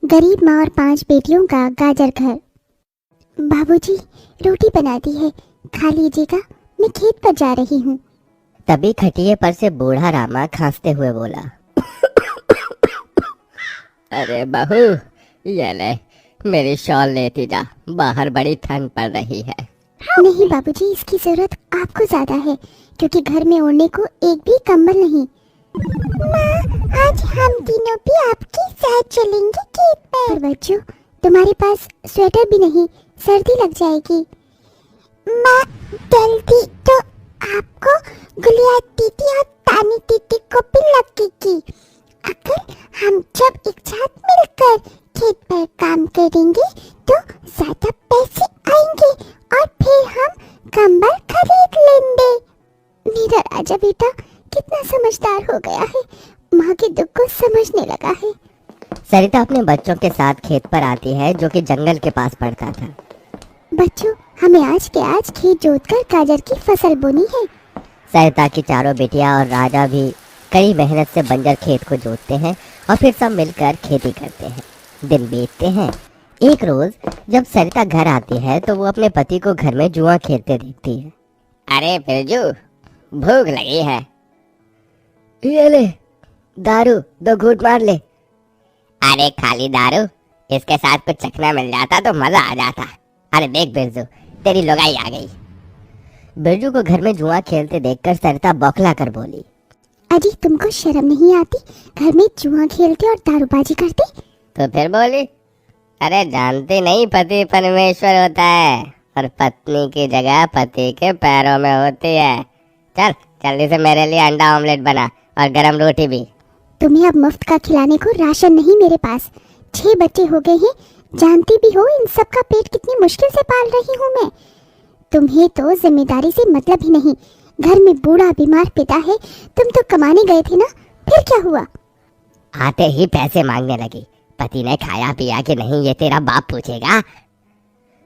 गरीब माँ और 5 बेटियों का गाजर घर। बाबूजी, रोटी बना दी है, खा लीजिएगा, मैं खेत पर जा रही हूँ। तभी खटिये पर से बूढ़ा रामा खांसते हुए बोला, अरे बहू, ये ले, मेरी शॉल लेती जा, बाहर बड़ी ठंड पड़ रही है। नहीं बाबूजी, इसकी जरूरत आपको ज्यादा है, क्योंकि घर में ओढ़ने को एक भी कंबल नहीं। माँ, आज हम तीनों भी आपके साथ चलेंगे खेत पर। बच्चों, तुम्हारे पास स्वेटर भी नहीं, सर्दी लग जाएगी। माँ, जल्दी तो आपको गुलिया दीदी और तानी दीदी को भी लगेगी। अगर हम जब एक साथ मिलकर खेत पर काम करेंगे तो ज्यादा पैसे आएंगे और फिर हम कंबल खरीद लेंगे। मेरा राजा बेटा कितना समझदार हो गया है, माँ के दुख को समझने लगा है। सरिता अपने बच्चों के साथ खेत पर आती है, जो कि जंगल के पास पड़ता था। बच्चों, हमें आज के आज खेत जोतकर गाजर की फसल बोनी है। सरिता की चारों बेटियां और राजा भी कड़ी मेहनत से बंजर खेत को जोतते हैं और फिर सब मिलकर खेती करते हैं। दिन बीतते हैं। एक रोज जब सरिता घर आती है तो वो अपने पति को घर में जुआ खेलते देखती है। अरे बिरजू, भूख लगी है, ये ले दारू, 2 घूंट मार ले। अरे खाली दारू, इसके साथ कुछ चखना मिल जाता तो मजा आ जाता। अरे देख बिरजू, तेरी लुगाई आ गई। बिरजू को घर में जुआ खेलते देखकर सरिता बौखला कर बोली, अजी, तुमको शर्म नहीं आती? घर में जुआ खेलते और दारूबाजी करते? तो फिर बोली, अरे जानती नहीं, पति परमेश्वर होता है और पत्नी की जगह पति के पैरों में होती है। चल जल्दी से मेरे लिए अंडा ऑमलेट बना और गरम रोटी भी। तुम्हें अब मुफ्त का खिलाने को राशन नहीं मेरे पास। 6 बच्चे हो गए हैं, जानती भी हो इन सब का पेट कितनी मुश्किल से पाल रही हूँ मैं। तुम्हें तो जिम्मेदारी से मतलब ही नहीं। घर में बूढ़ा बीमार पिता है, तुम तो कमाने गए थे ना, फिर क्या हुआ? आते ही पैसे मांगने लगी। पति ने खाया पिया कि नहीं ये तेरा बाप पूछेगा।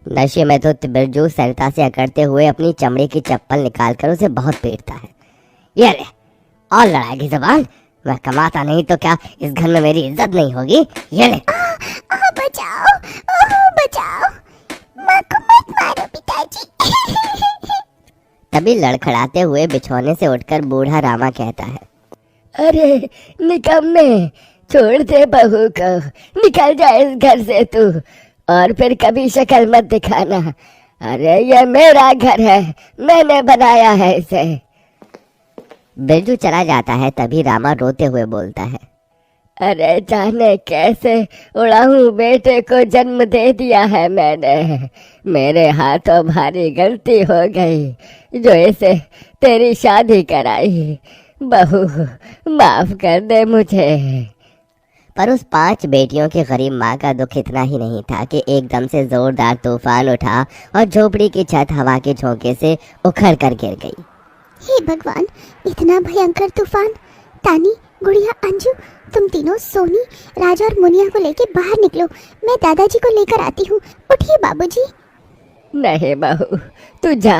नशे में तो बिरजू सरिता से अकड़ते हुए अपनी चमड़े की चप्पल निकालकर उसे बहुत पीटता है। ये ले, और लड़ाएगी जबान, मैं कमाता नहीं तो क्या इस घर में मेरी इज्जत नहीं होगी? ये ले। बचाओ, बचाओ, माँ को मत मारो पिताजी। तभी लड़खड़ाते हुए बिछौने से उठकर बूढ़ा रामा कहता है, अरे निकम्मे, छोड़ दे बहू को, निकल जा इस घर से तू, और फिर कभी शक्ल मत दिखाना। अरे ये मेरा घर है, मैंने बनाया है इसे। बिरजू चला जाता है। तभी रामा रोते हुए बोलता है, अरे जाने कैसे उड़ाऊं बेटे को जन्म दे दिया है मैंने। मेरे हाथों भारी गलती हो गई जो इसे तेरी शादी कराई। बहू माफ कर दे मुझे। पर उस 5 बेटियों की गरीब माँ का दुख इतना ही नहीं था कि एकदम से जोरदार तूफान उठा और झोपड़ी की छत हवा के झोंके से उखड़ कर गिर गई। हे भगवान, इतना भयंकर तूफान! तानी, गुड़िया, अंजू, तुम तीनों सोनी, राजा और मुनिया को लेके बाहर निकलो, मैं दादाजी को लेकर आती हूँ। उठिए बाबूजी। नहीं बहू, तू जा,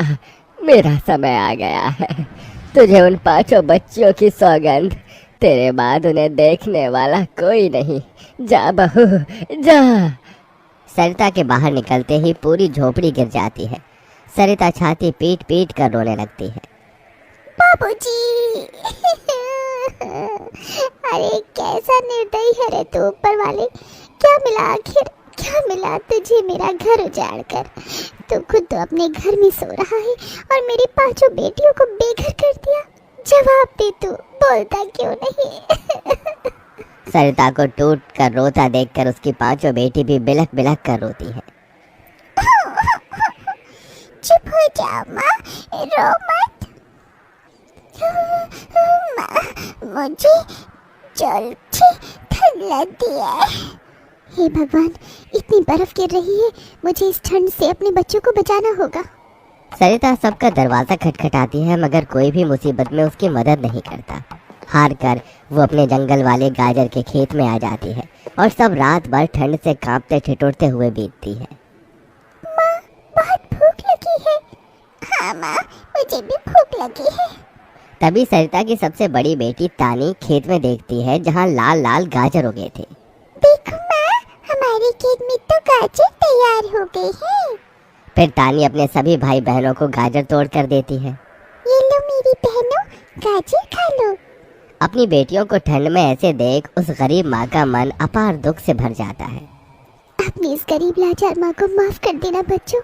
मेरा समय आ गया है। तुझे उन 5 बच्चियों की सौगंध, तेरे बाद उन्हें देखने वाला कोई नहीं। जा बहू, जा। सरिता के बाहर निकलते ही पूरी झोपड़ी गिर जाती है। सरिता छाती पीट पीट कर रोने लगती है। बाबूजी। अरे कैसा निर्दयी है रे तू ऊपर वाले! क्या मिला आखिर, क्या मिला तुझे मेरा घर उजाड़ कर? तू खुद तो अपने घर में सो रहा है और मेरी 5 बेटियों को बेघर कर दिया। जवाब दे, तू बोलता क्यों नहीं? सरिता को टूट कर रोता देखकर उसकी 5 बेटी भी बिलख बिलख कर रोती है। चुप हो जाओ माँ, रो मत। माँ, मुझे जल से ठंड लगती है। हे भगवान, इतनी बर्फ गिर रही है, मुझे इस ठंड से अपने बच्चों को बचाना होगा। सरिता सबका दरवाजा खटखटाती है, मगर कोई भी मुसीबत में उसकी मदद नहीं करता। हार कर वो अपने जंगल वाले गाजर के खेत में आ जाती है और सब रात भर ठंड से कांपते ठिठुरते हुए बीतती है। माँ, बहुत भूख लगी है। हाँ माँ, मुझे भी भूख लगी है। तभी सरिता की सबसे बड़ी बेटी तानी खेत में देखती है जहाँ लाल लाल गाजर उगे थे। देखो माँ, गाजर तैयार हो गए हैं। फिर तानी अपने सभी भाई बहनों को गाजर तोड़ कर देती है। ये लो मेरी बहनों, गाजर खा लो। अपनी बेटियों को ठंड में ऐसे देख उस गरीब माँ का मन अपार दुख से भर जाता है। अपनी इस गरीब लाचार माँ को माफ कर देना बच्चों,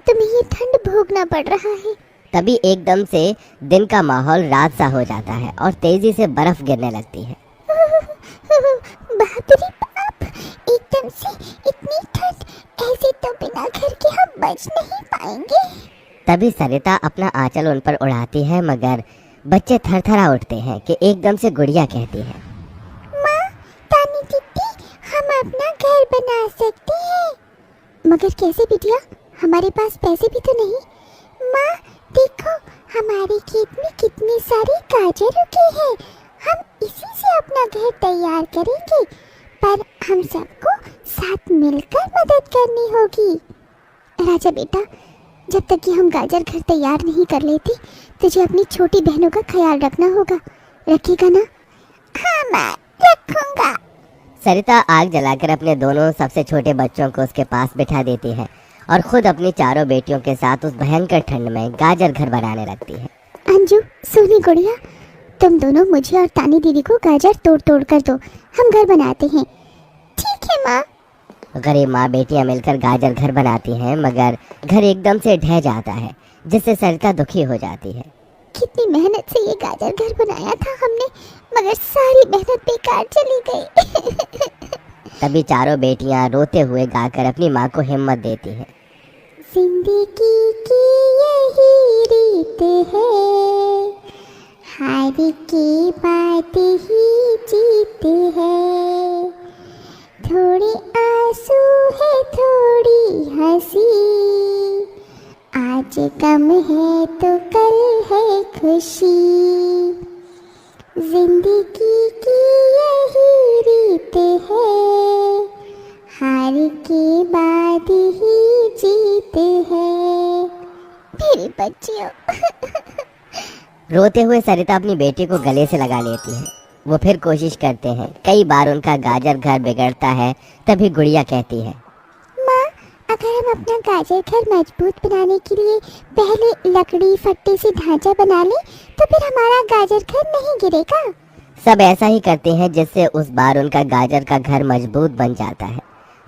तुम्हें ये ठंड भोगना पड़ रहा है। तभी एकदम से दिन का माहौल रात सा हो जाता है और तेजी से बर्फ गिरने लगती है। बाप रे बाप, एकदम से इतनी ठंड, ऐसे तो बिना घर के हम बच नहीं पाएंगे। तभी सरिता अपना आंचल उन पर उड़ाती है, मगर बच्चे थरथरा उठते हैं कि एकदम से गुड़िया कहती है, माँ, तानी दीदी, हम अपना घर बना सकते हैं। मगर कैसे बिटिया, हमारे पास पैसे भी तो नहीं। माँ देखो, हमारे खेत में कितने सारे गाजर उगे हैं, हम इसी से अपना घर तैयार करेंगे, पर हम सबको साथ मिलकर मदद करनी होगी। राजा बेटा, जब तक कि हम गाजर घर तैयार नहीं कर लेते, तुझे अपनी छोटी बहनों का ख्याल रखना होगा, रखेगा ना? हाँ माँ, रखूंगा। सरिता आग जलाकर अपने दोनों सबसे छोटे बच्चों को उसके पास बिठा देती है और खुद अपनी चारों बेटियों के साथ उस भयंकर ठंड में गाजर घर बनाने लगती है। अंजू, सोनी, गुड़िया, तुम दोनों मुझे और तानी दीदी को गाजर तोड़ तोड़ कर दो, हम घर बनाते हैं। ठीक है माँ। गरीब माँ बेटियां मिलकर गाजर घर बनाती हैं, मगर घर एकदम से ढह जाता है, जिससे सरिता दुखी हो जाती है। कितनी मेहनत से ये गाजर घर बनाया था हमने, मगर सारी मेहनत बेकार चली गई। तभी चारों बेटियां रोते हुए गाकर अपनी माँ को हिम्मत देती हैं। जिंदगी की यही रीत है, हार के बाद ही जीत है। थोड़ी आंसू है, थोड़ी हंसी, आज गम है तो कल है खुशी। जिंदगी की यही रीत है, हार के बाद ही जीत है। मेरे बच्चियों। रोते हुए सरिता अपनी बेटी को गले से लगा लेती है। वो फिर कोशिश करते हैं, कई बार उनका गाजर घर बिगड़ता है। तभी गुड़िया कहती है, माँ, अगर हम अपना गाजर घर मजबूत बनाने के लिए पहले लकड़ी फट्टे से ढांचा बना लें, तो फिर हमारा गाजर घर नहीं गिरेगा। सब ऐसा ही करते हैं, जिससे उस बार उनका गाजर का घर मजबूत बन जाता है।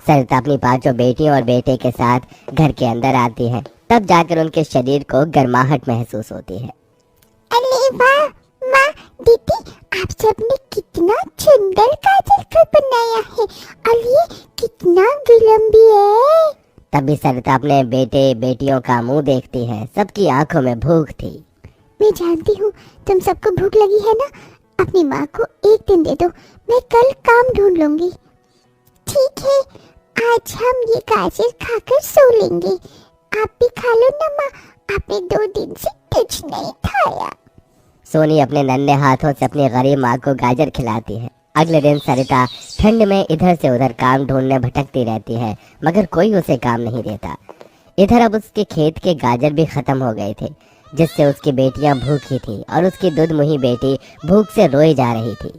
सरिता अपनी पांचों बेटियों और बेटे के साथ घर के अंदर आती है, तब जाकर उनके शरीर को गर्माहट महसूस होती है। अरे वाह माँ, दीदी, आप सबने कितना सुंदर गाजर घर बनाया है, और ये कितना गुलाबी है। तभी सरिता अपने बेटे बेटियों का मुंह देखती है। सबकी आंखों में भूख थी। मैं जानती हूँ तुम सबको भूख लगी है ना, अपनी माँ को एक दिन दे दो, मैं कल काम ढूंढ लूंगी। ठीक है, आज हम ये गाजर खाकर सो लेंगे। आप भी खा लो ना माँ, आपने 2 दिन से कुछ नहीं खाया। सोनी अपने नन्हे हाथों से अपनी गरीब माँ को गाजर खिलाती है। अगले दिन सरिता ठंड में इधर से उधर काम ढूंढने भटकती रहती है, मगर कोई उसे काम नहीं देता। इधर अब उसके खेत के गाजर भी खत्म हो गए थे, जिससे उसकी बेटियां भूखी थी और उसकी दूधमुही बेटी भूख से रोई जा रही थी।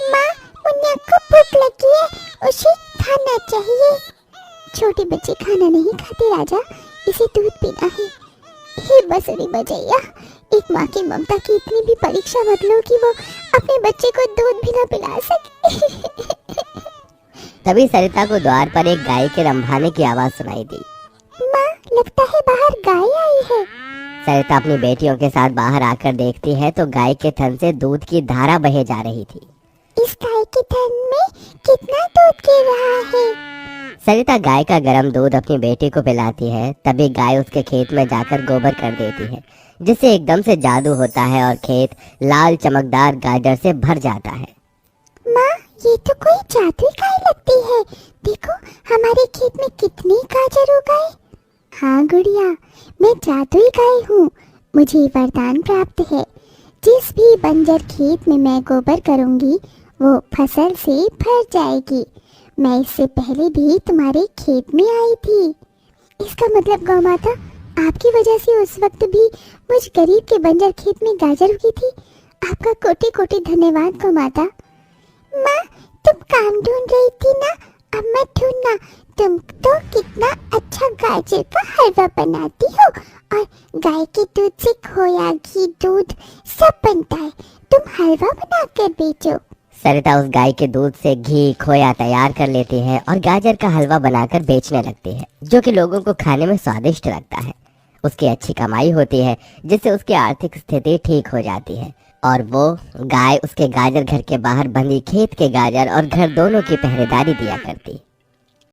माँ, मुन्ना को भूख लगी है, उसे खाना चाहिए। छोटे बच्चे खाना नहीं खाते राजा, इसे दूध पीना है। हे बसुरी बजैया, एक माँ की ममता की इतनी भी परीक्षा मत लो कि वो अपने बच्चे को दूध भी ना पिला सके। तभी सरिता को द्वार पर एक गाय के रंभाने की आवाज सुनाई दी। माँ, लगता है बाहर गाय आई है। सरिता अपनी बेटियों के साथ बाहर आकर देखती है तो गाय के थन से दूध की धारा बहे जा रही थी। इस गाय के थन में कितना दूध गिर रहा है। सरिता गाय का गर्म दूध अपनी बेटी को पिलाती है। तभी गाय उसके खेत में जाकर गोबर कर देती है, जिससे एकदम से जादू होता है और खेत लाल चमकदार गाजर से भर जाता है। माँ, ये तो कोई जादुई गाय लगती है। देखो, हमारे खेत में कितने गाजर हो गए। हाँ गुड़िया, मैं जादुई गाय हूँ, मुझे वरदान प्राप्त है। जिस भी बंजर खेत में मैं गोबर करूँगी, वो फसल से भर जाएगी। मैं इससे पहले भी तुम्हारे खेत में आई थी। इसका मतलब गौ माता, आपकी वजह से उस वक्त भी मुझ गरीब के बंजर खेत में गाजर उगी थी। आपका कोटि कोटि धन्यवाद गौ माता। माँ, तुम काम ढूंढ रही थी ना, बनाती हो और गाय के दूध से खोया, घी, दूध सब बनता है। तुम हलवा बनाकर बेचो। सरिता उस गाय के दूध से घी खोया तैयार कर लेती है और गाजर का हलवा बनाकर बेचने लगती है, जो कि लोगों को खाने में स्वादिष्ट लगता है। उसकी अच्छी कमाई होती है, जिससे उसकी आर्थिक स्थिति ठीक हो जाती है और वो गाय उसके गाजर घर के बाहर बंधी खेत के गाजर और घर दोनों की पहरेदारी दिया करती।